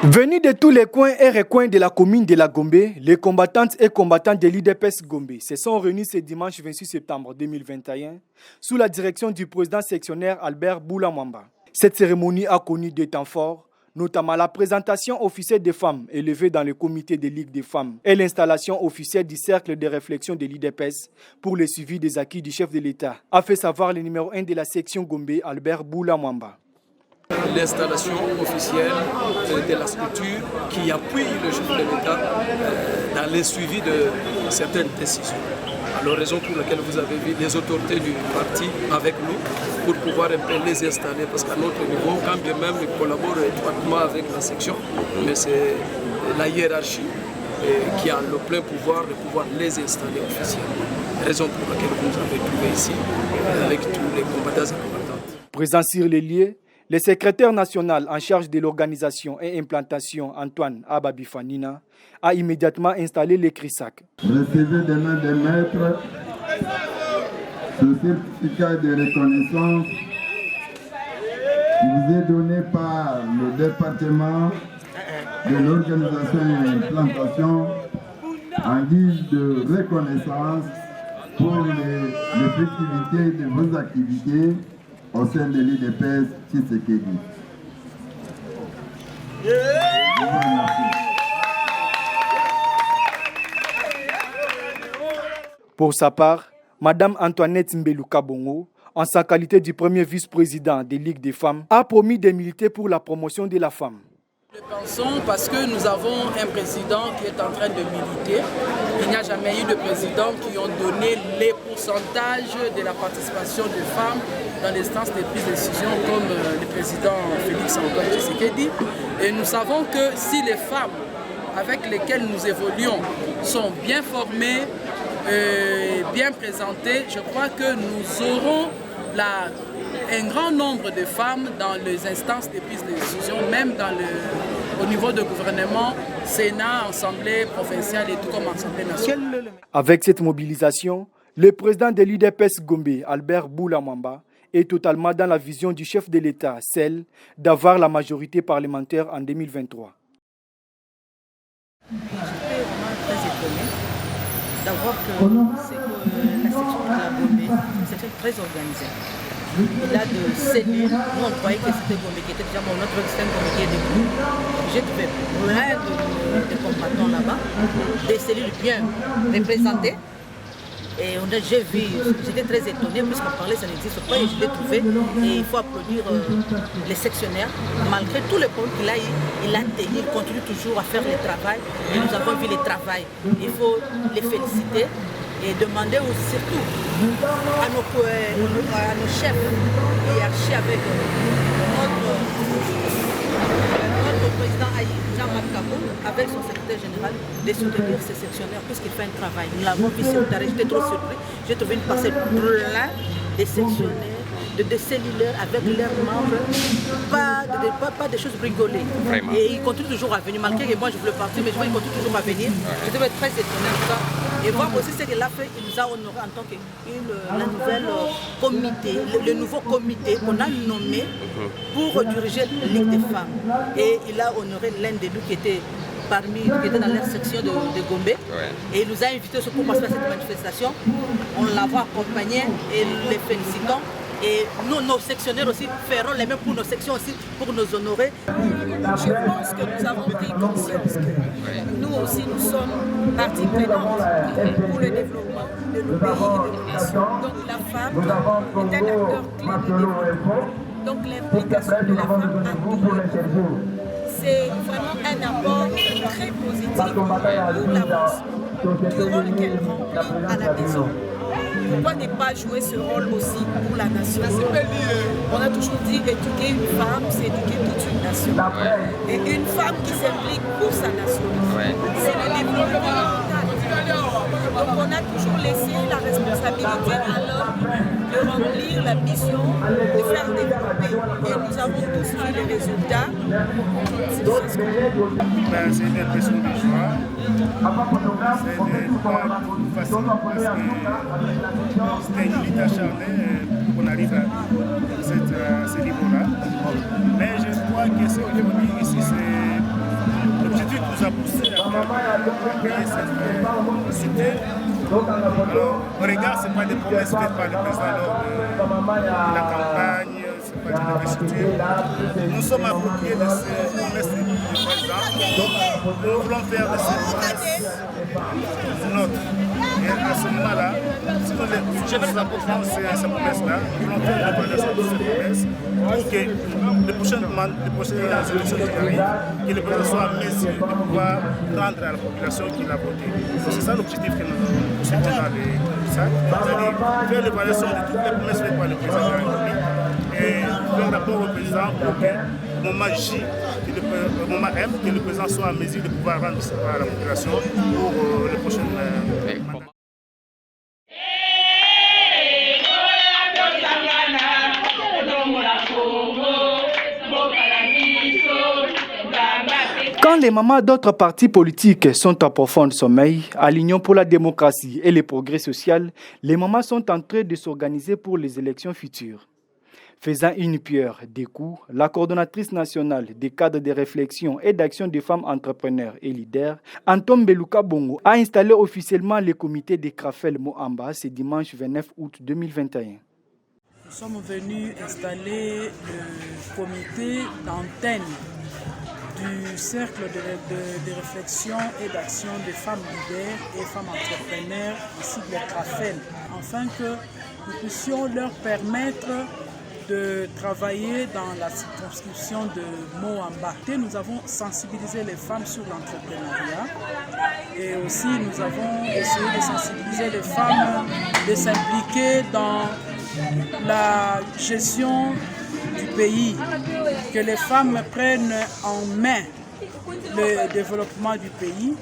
Venus de tous les coins et recoins de la commune de la Gombe, les combattantes et combattants de l'IDPS Gombe se sont réunis ce dimanche 26 septembre 2021 sous la direction du président sectionnaire Albert Boulamwamba. Cette cérémonie a connu des temps forts, notamment la présentation officielle des femmes élevées dans le comité de Ligue des femmes et l'installation officielle du cercle de réflexion de l'IDPS pour le suivi des acquis du chef de l'État, a fait savoir le numéro 1 de la section Gombe, Albert Boulamwamba. L'installation officielle de la structure qui appuie le chef de l'État dans le suivi de certaines décisions. Alors, raison pour laquelle vous avez vu les autorités du parti avec nous pour pouvoir un peu les installer, parce qu'à notre niveau, quand bien même ils collaborent étroitement avec la section, mais c'est la hiérarchie qui a le plein pouvoir de pouvoir les installer officiellement. Raison pour laquelle vous nous avez trouvé ici avec tous les combattants et combattantes. Présent sur les lieux, le secrétaire national en charge de l'organisation et implantation, Antoine Ababifanina, a immédiatement installé les CRISAC. Recevez des mains des maîtres ce certificat de reconnaissance qui vous est donné par le département de l'organisation et implantation en guise de reconnaissance pour l'effectivité de vos activités au sein de l'IDPS Tshisekedi. Pour sa part, Madame Antoinette Mbeluka Bongo, en sa qualité du premier vice-président des Ligues des femmes, a promis de militer pour la promotion de la femme. Nous le pensons parce que nous avons un président qui est en train de militer. Il n'y a jamais eu de président qui ont donné les pourcentages de la participation des femmes dans l'instance de prise de décision comme le président Félix Antoine Tshisekedi. Et nous savons que si les femmes avec lesquelles nous évoluons sont bien formées, bien présentées, je crois que nous aurons un grand nombre de femmes dans les instances de prise de décision, même au niveau du gouvernement, Sénat, Assemblée provinciale et tout comme Assemblée nationale. Avec cette mobilisation, le président de l'IDPS Gombe, Albert Boulamwamba, est totalement dans la vision du chef de l'État, celle d'avoir la majorité parlementaire en 2023. J'étais vraiment très étonnée d'avoir que la section de la Gombe, c'est une section très organisée. Il a de cellules, nous on croyait que c'était Gombe qui était déjà notre système Gombe qui est debout. J'ai trouvé plein de combattants là-bas, des cellules bien représentées. Et j'ai vu, j'étais très étonnée, puisqu'on parlait, ça n'existe pas, et je l'ai trouvé. Et il faut applaudir les sectionnaires. Malgré tous les problèmes qu'il a, il a tenu, il continue toujours à faire le travail. Et nous avons vu le travail. Il faut les féliciter et demander aussi, surtout à nos chefs hiérarchie avec notre président Aïe, Jean-Marc Kabou, avec son secrétaire général, de soutenir ces sectionnaires puisqu'il fait un travail. Nous l'avons vu sur le terrain, j'étais trop surpris. J'ai trouvé une parcelle pleine de sectionnaires, de cellulaires avec leurs membres, pas de choses brigolées. Vraiment. Et ils continuent toujours à venir, malgré que moi je voulais partir, mais je vois qu'ils continuent toujours à venir. Je devais être très étonné de ça. Et voir aussi ce qu'il a fait, il nous a honoré en tant que le nouveau comité qu'on a nommé pour diriger la Ligue des femmes. Et il a honoré l'un de nous qui était dans leur section de Gombe. Ouais. Et il nous a invités pour participer à cette manifestation. On l'a accompagné et les félicitons. Et nous, nos sectionnaires aussi, feront les mêmes pour nos sections aussi, pour nous honorer. Je pense que nous avons pris conscience que nous aussi, nous sommes partie prenante pour le développement de nos pays et de nos nations. Donc la femme est un acteur clé de développement. Donc l'implication de la femme à tout niveau, c'est vraiment un apport très positif pour l'avancement du rôle qu'elle remplit à la maison. Pourquoi ne pas jouer ce rôle aussi pour la nation? On a toujours dit éduquer une femme, c'est éduquer toute une nation. Et une femme qui s'implique pour sa nation, c'est le développement local. Donc on a toujours laissé la responsabilité à l'homme de remplir la mission, de faire développer. Et nous avons tous vu les résultats. C'est une impression de joie. C'est pas facile parce que c'était une lutte acharnée pour qu'on arrive à ce niveau-là. Mais je crois que ce qu'il faut dire ici, c'est nous a poussé à créer cette cité. Alors, on regarde, ce n'est pas des promesses faites par le président lors de la campagne, ce n'est pas des investitures. Nous sommes appropriés de ces promesses du président. Nous voulons faire de ces promesses nôtres. Et à ce moment-là, si nous approprions ces promesses-là, nous voulons faire l'évaluation de ces promesses pour que les prochaines élections qui arrivent, que le président soit en mesure de pouvoir rendre à la population qui l'a voté. C'est ça l'objectif que nous cherchons dans les sacs, c'est-à-dire faire l'évaluation de toutes les promesses faites par le président de la République et faire rapport au président pour que au moment J, au moment M, que le président soit en mesure de pouvoir rendre ça à la population pour les prochaines mandats. Quand les mamans d'autres partis politiques sont en profond sommeil, à l'Union pour la démocratie et le progrès social, les mamans sont en train de s'organiser pour les élections futures. Faisant une pierre des coups, la coordonnatrice nationale des cadres de réflexion et d'action des femmes entrepreneurs et leaders, Antom Beluka Bongo, a installé officiellement le comité des Krafel Moamba ce dimanche 29 août 2021. Nous sommes venus installer le comité d'antenne du cercle de réflexion et d'action des femmes leaders et femmes entrepreneurs, ici de Krafel, afin que nous puissions leur permettre de travailler dans la circonscription de Moamba. Nous avons sensibilisé les femmes sur l'entrepreneuriat et aussi nous avons essayé de sensibiliser les femmes de s'impliquer dans la gestion du pays, que les femmes prennent en main le développement du pays.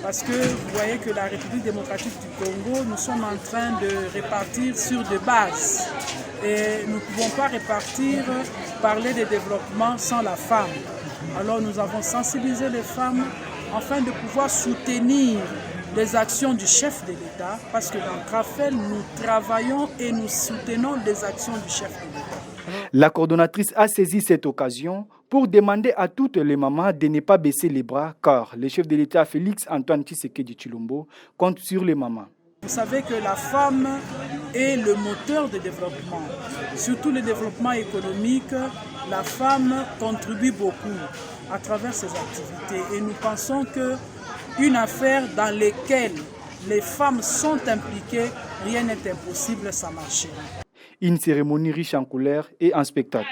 Parce que vous voyez que la République démocratique du Congo, nous sommes en train de répartir sur des bases. Et nous ne pouvons pas parler de développement sans la femme. Alors nous avons sensibilisé les femmes afin de pouvoir soutenir les actions du chef de l'État. Parce que dans Krafel, nous travaillons et nous soutenons les actions du chef de l'État. La coordonnatrice a saisi cette occasion pour demander à toutes les mamans de ne pas baisser les bras, car le chef de l'État Félix Antoine Tshisekedi Tshilombo compte sur les mamans. Vous savez que la femme est le moteur de développement. Surtout le développement économique, la femme contribue beaucoup à travers ses activités. Et nous pensons qu'une affaire dans laquelle les femmes sont impliquées, rien n'est impossible, ça marchera. Une cérémonie riche en couleurs et en spectacles.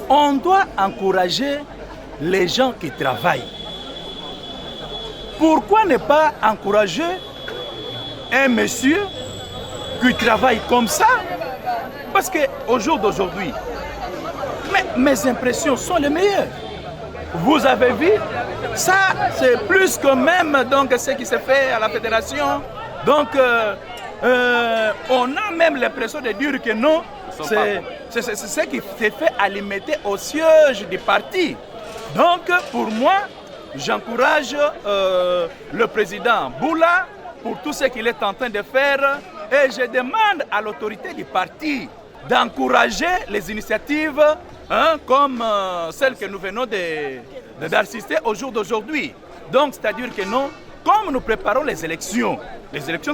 On doit encourager les gens qui travaillent. Pourquoi ne pas encourager un monsieur qui travaille comme ça? Parce qu'au jour d'aujourd'hui, mes impressions sont les meilleures. Vous avez vu, ça c'est plus que même donc, ce qui se fait à la fédération. Donc on a même l'impression de dire que non, c'est ce qui s'est fait alimenter au siège du parti. Donc pour moi, j'encourage le président Boula pour tout ce qu'il est en train de faire et je demande à l'autorité du parti d'encourager les initiatives comme celle que nous venons d'assister au jour d'aujourd'hui. Donc, c'est-à-dire que non, comme nous préparons les élections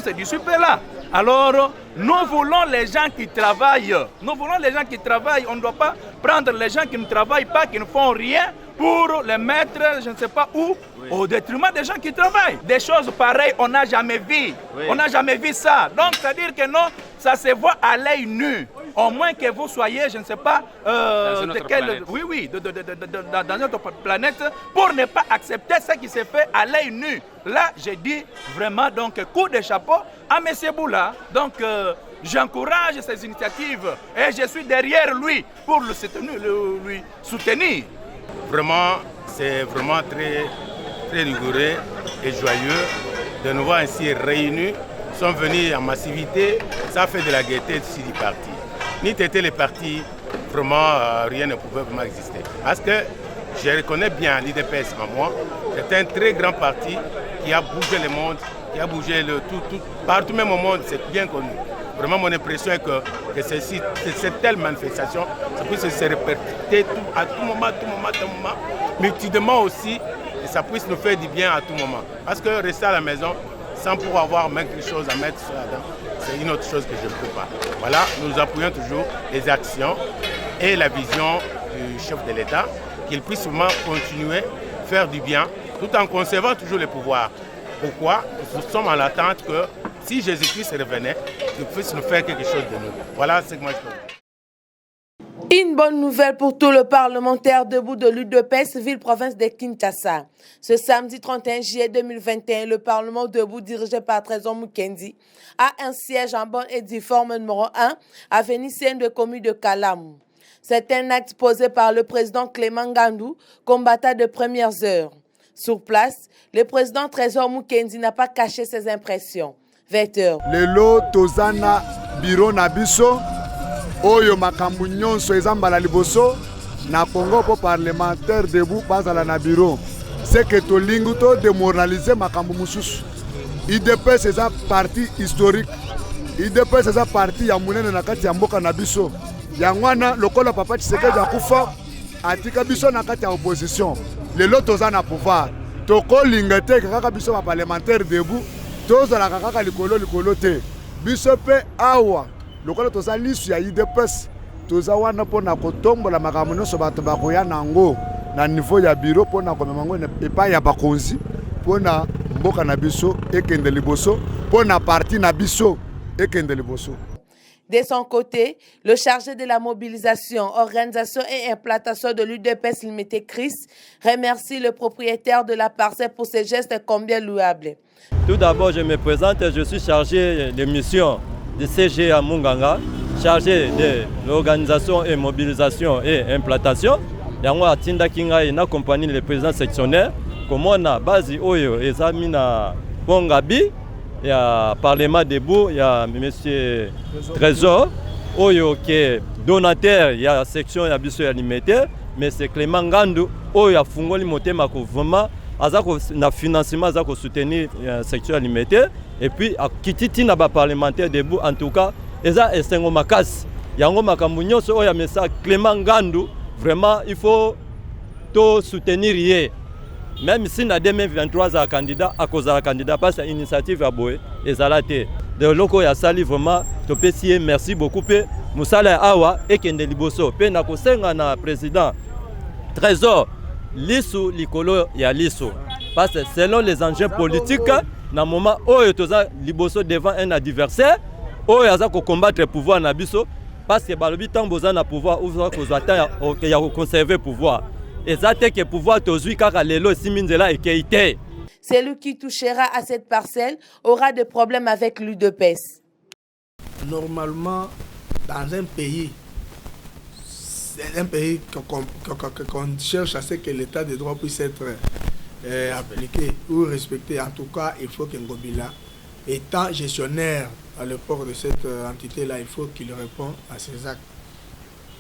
c'est du super là. Alors, nous voulons les gens qui travaillent. Nous voulons les gens qui travaillent. On ne doit pas prendre les gens qui ne travaillent pas, qui ne font rien, pour les mettre, je ne sais pas où, au détriment des gens qui travaillent. Des choses pareilles, on n'a jamais vu. Oui. On n'a jamais vu ça. Donc, c'est-à-dire que non, ça se voit à l'œil nu. Au moins que vous soyez, je ne sais pas, de quelle, dans notre planète, pour ne pas accepter ce qui se fait à l'œil nu. Là, j'ai dit vraiment, donc, coup de chapeau à M. Boula. Donc, j'encourage ces initiatives et je suis derrière lui pour lui soutenir. Vraiment, c'est vraiment très, très rigoureux et joyeux de nous voir ainsi réunis. Nous sommes venus en massivité, ça fait de la gaieté ici du parti. Ni t'étais les partis, vraiment rien ne pouvait vraiment exister. Parce que je reconnais bien l'IDPS en moi, c'est un très grand parti qui a bougé le monde, qui a bougé partout même au monde, c'est bien connu. vraiment mon impression est que cette telle manifestation, ça puisse se répéter à tout moment, multidement aussi, et ça puisse nous faire du bien à tout moment. Parce que rester à la maison sans pouvoir avoir même quelque chose à mettre sur la dent, c'est une autre chose que je ne peux pas. Voilà, nous appuyons toujours les actions et la vision du chef de l'État, qu'il puisse vraiment continuer à faire du bien, tout en conservant toujours le pouvoir. Pourquoi? Nous sommes en attente que si Jésus-Christ revenait, qu'il puisse nous faire quelque chose de nous. Voilà ce que moi je peux dire. Une bonne nouvelle pour tout le parlementaire debout de l'UDPS, ville-province de Kinshasa. Ce samedi 31 juillet 2021, le Parlement debout, dirigé par Trésor Mukendi, a un siège en bonne et due forme numéro 1, avenue Sienne de commune de Kalam. C'est un acte posé par le président Clément Ngandou, combattant de premières heures. Sur place, le président Trésor Mukendi n'a pas caché ses impressions. 20 heures. Lelo tozana bureau nabiso. Oyo makambu nyonso ezambala liboso na Congo po parlementaire debout bazala na bureau. C'est que tolingu to démoraliser makambu mususu. IDPS eza parti historique. IDPS eza parti ya munene na kati ya mboka na biso. Yangwana lokola papa Tshisekedi akufa atika biso na kati ya opposition. Lelo tozana pouvoir. Tokolinga te kaka biso ba parlementaire debout. Tozala kaka likolo te. Biso pe awa lokola toza lisu ya IDPS toza wana pona kotombola makambo nyonso bato bakoya nango na niveau ya bureau pona komema ngo epai ya bakonzi pona mboka na biso ekende liboso pona parti na biso ekende liboso. De son côté, le chargé de la mobilisation, organisation et implantation de l'UDPS Limité Chris remercie le propriétaire de la parcelle pour ses gestes combien louables. Tout d'abord, je me présente, je suis chargé de mission de CG à Munganga, chargé de l'organisation et mobilisation et implantation. Yango atinda kinga ina accompagné le président sectionnaire. Comme on a basi oyo examina Bongabi, il y a Parlement debout, il y a monsieur Trésor, oyo qui est donateur, il y a section ya biso ya limité, mais c'est Clément Ngandou, oyo a fungoli motema ko vraiment azako na financement azako soutenir section limité. Et puis, à Kititi n'a pas parlementaire debout, en tout cas, et ça, c'est un makas. Yango makambu nyonso oya messa Clément Ngandou, vraiment, il faut tout soutenir. Même si na 2023 a candidat, à cause de la candidat, parce que l'initiative a boé, et ça l'a été. De loko ya sali vraiment, to pesier, merci beaucoup. Moussala awa, et kende liboso, pe na kosenga na président Trésor, lisu likolo ya lisu. Parce que selon les enjeux politiques, dans le moment où il y a liboso devant un adversaire, où il y a combattre le pouvoir na biso, parce que balobi tant besoin na pouvoir, où il y a conserver le pouvoir. Et ça c'est que le pouvoir tozui kaka lelo siminzela et keite. Celui qui touchera à cette parcelle aura des problèmes avec l'UDPS. Normalement, dans un pays, c'est un pays qu'on cherche à ce que l'état de droit puisse être appliqué ou respecté. En tout cas, il faut que Ngobila, étant gestionnaire à l'époque de cette entité-là, il faut qu'il réponde à ses actes,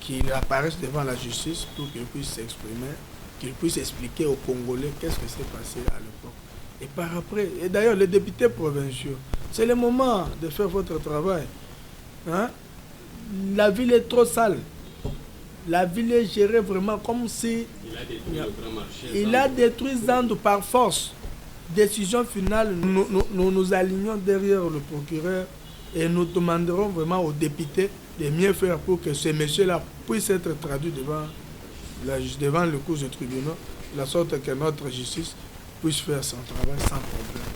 qu'il apparaisse devant la justice pour qu'il puisse s'exprimer, qu'il puisse expliquer aux Congolais qu'est-ce qui s'est passé à l'époque. Et par après, et d'ailleurs les députés provinciaux, c'est le moment de faire votre travail. Hein? La ville est trop sale. La ville est gérée vraiment comme si il a détruit Zandou par force. Décision finale, nous alignons derrière le procureur et nous demanderons vraiment aux députés de mieux faire pour que ce monsieur-là puisse être traduit devant le cours de tribunal, de la sorte que notre justice puisse faire son travail sans problème.